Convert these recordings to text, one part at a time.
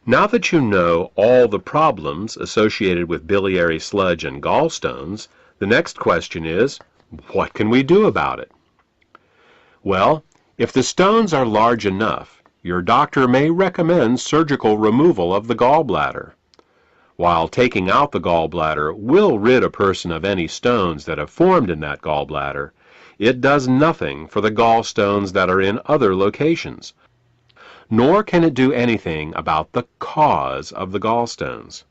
Now that you know all the problems associated with biliary sludge and gallstones, the next question is, what can we do about it? Well, if the stones are large enough, your doctor may recommend surgical removal of the gallbladder. While taking out the gallbladder will rid a person of any stones that have formed in that gallbladder, it does nothing for the gallstones that are in other locations, nor can it do anything about the cause of the gallstones.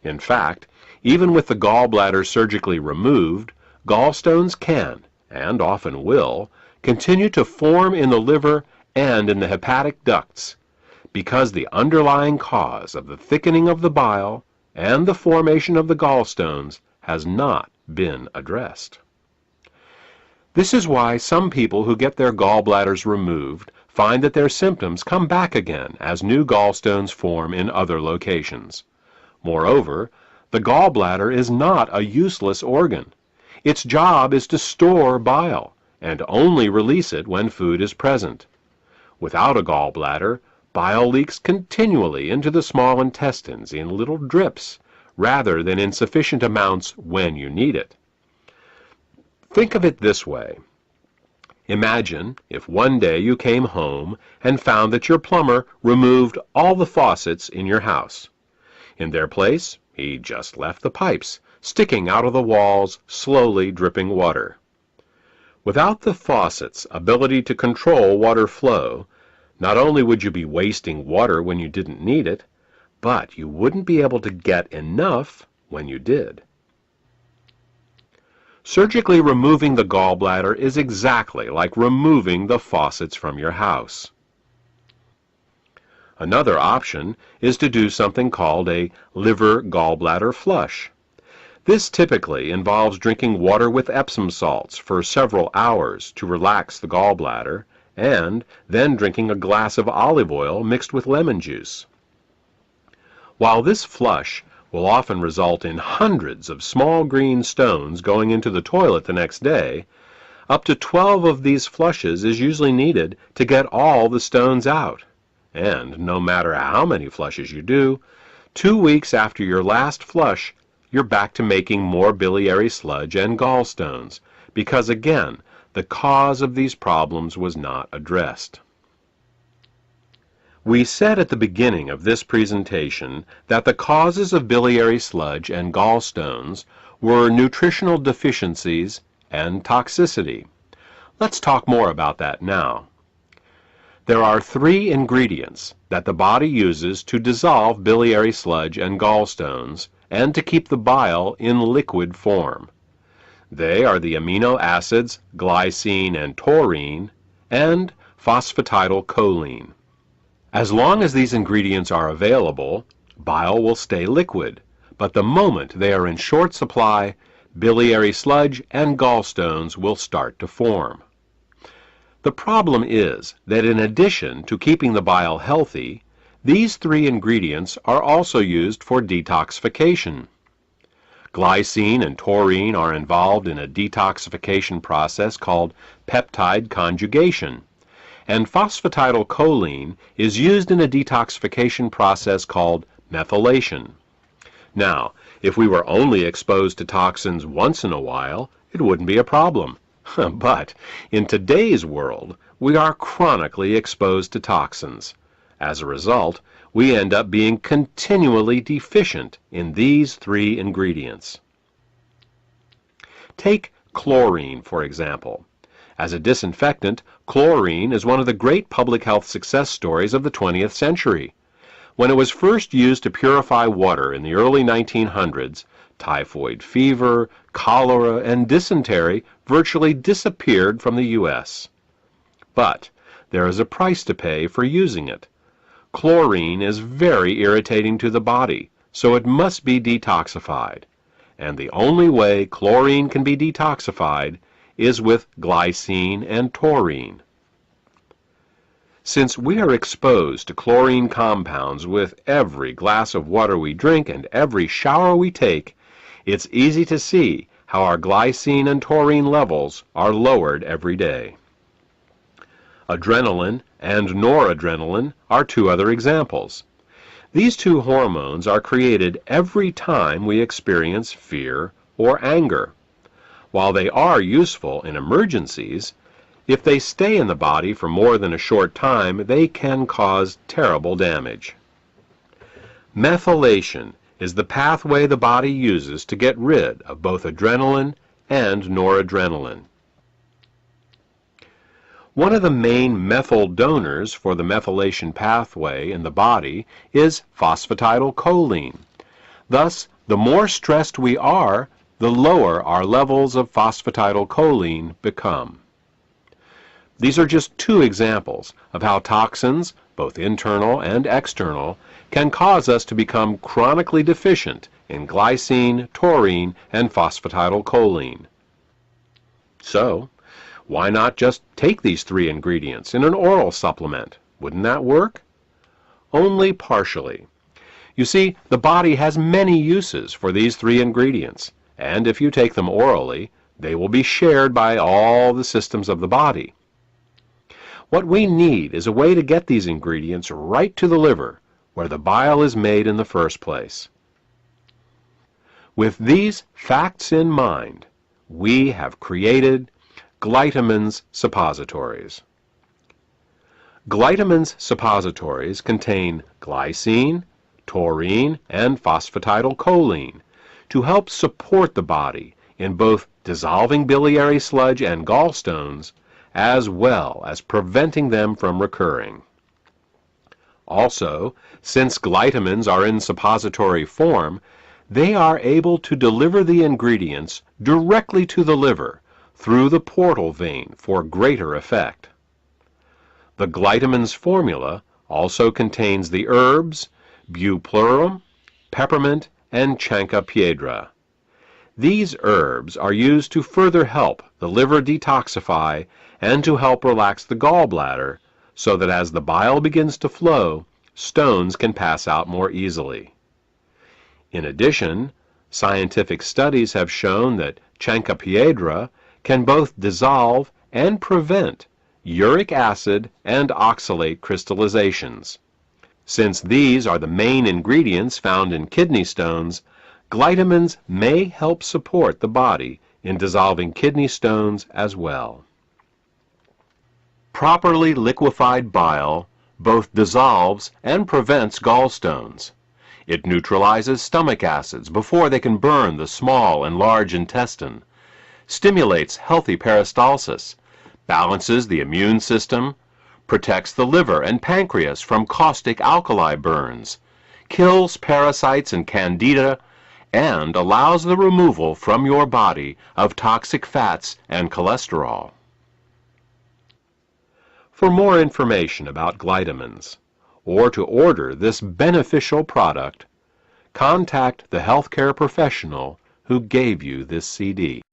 In fact, even with the gallbladder surgically removed, gallstones can, and often will, continue to form in the liver and in the hepatic ducts, because the underlying cause of the thickening of the bile and the formation of the gallstones has not been addressed. This is why some people who get their gallbladders removed find that their symptoms come back again as new gallstones form in other locations. Moreover, the gallbladder is not a useless organ. Its job is to store bile and only release it when food is present. Without a gallbladder, bile leaks continually into the small intestines in little drips, rather than in sufficient amounts when you need it. Think of it this way. Imagine if one day you came home and found that your plumber removed all the faucets in your house. In their place, he just left the pipes, sticking out of the walls, slowly dripping water. Without the faucet's ability to control water flow, not only would you be wasting water when you didn't need it, but you wouldn't be able to get enough when you did. Surgically removing the gallbladder is exactly like removing the faucets from your house. Another option is to do something called a liver-gallbladder flush. This typically involves drinking water with Epsom salts for several hours to relax the gallbladder, and then drinking a glass of olive oil mixed with lemon juice. While this flush will often result in hundreds of small green stones going into the toilet the next day, up to 12 of these flushes is usually needed to get all the stones out. And no matter how many flushes you do, 2 weeks after your last flush, you're back to making more biliary sludge and gallstones, because again, the cause of these problems was not addressed. We said at the beginning of this presentation that the causes of biliary sludge and gallstones were nutritional deficiencies and toxicity. Let's talk more about that now. There are 3 ingredients that the body uses to dissolve biliary sludge and gallstones and to keep the bile in liquid form. They are the amino acids glycine and taurine and phosphatidylcholine. As long as these ingredients are available, bile will stay liquid, but the moment they are in short supply, biliary sludge and gallstones will start to form. The problem is that in addition to keeping the bile healthy, these 3 ingredients are also used for detoxification. Glycine and taurine are involved in a detoxification process called peptide conjugation, and phosphatidylcholine is used in a detoxification process called methylation. Now, if we were only exposed to toxins once in a while, it wouldn't be a problem. But in today's world, we are chronically exposed to toxins. As a result, we end up being continually deficient in these 3 ingredients. Take chlorine, for example. As a disinfectant, chlorine is one of the great public health success stories of the 20th century. When it was first used to purify water in the early 1900s, typhoid fever, cholera, and dysentery virtually disappeared from the U.S. But there is a price to pay for using it. Chlorine is very irritating to the body, so it must be detoxified. And the only way chlorine can be detoxified is with glycine and taurine. Since we are exposed to chlorine compounds with every glass of water we drink and every shower we take, it's easy to see how our glycine and taurine levels are lowered every day. Adrenaline and noradrenaline are 2 other examples. These two hormones are created every time we experience fear or anger. While they are useful in emergencies, if they stay in the body for more than a short time, they can cause terrible damage. Methylation is the pathway the body uses to get rid of both adrenaline and noradrenaline. One of the main methyl donors for the methylation pathway in the body is phosphatidylcholine. Thus, the more stressed we are, the lower our levels of phosphatidylcholine become. These are just two examples of how toxins, both internal and external, can cause us to become chronically deficient in glycine, taurine, and phosphatidylcholine. So, why not just take these three ingredients in an oral supplement? Wouldn't that work? Only partially. You see, the body has many uses for these three ingredients, and if you take them orally, they will be shared by all the systems of the body. What we need is a way to get these ingredients right to the liver, where the bile is made in the first place. With these facts in mind, we have created Glytamins suppositories. Glytamins suppositories contain glycine, taurine, and phosphatidylcholine to help support the body in both dissolving biliary sludge and gallstones, as well as preventing them from recurring. Also, since glytamins are in suppository form, they are able to deliver the ingredients directly to the liver through the portal vein for greater effect. The Glytamins formula also contains the herbs Bupleurum, peppermint, and Chancropiedra. These herbs are used to further help the liver detoxify and to help relax the gallbladder so that as the bile begins to flow, stones can pass out more easily. In addition, scientific studies have shown that Chancropiedra can both dissolve and prevent uric acid and oxalate crystallizations. Since these are the main ingredients found in kidney stones, glytamins may help support the body in dissolving kidney stones as well. Properly liquefied bile both dissolves and prevents gallstones. It neutralizes stomach acids before they can burn the small and large intestine, stimulates healthy peristalsis, balances the immune system, protects the liver and pancreas from caustic alkali burns, kills parasites and candida, and allows the removal from your body of toxic fats and cholesterol. For more information about glytamins, or to order this beneficial product, contact the healthcare professional who gave you this CD.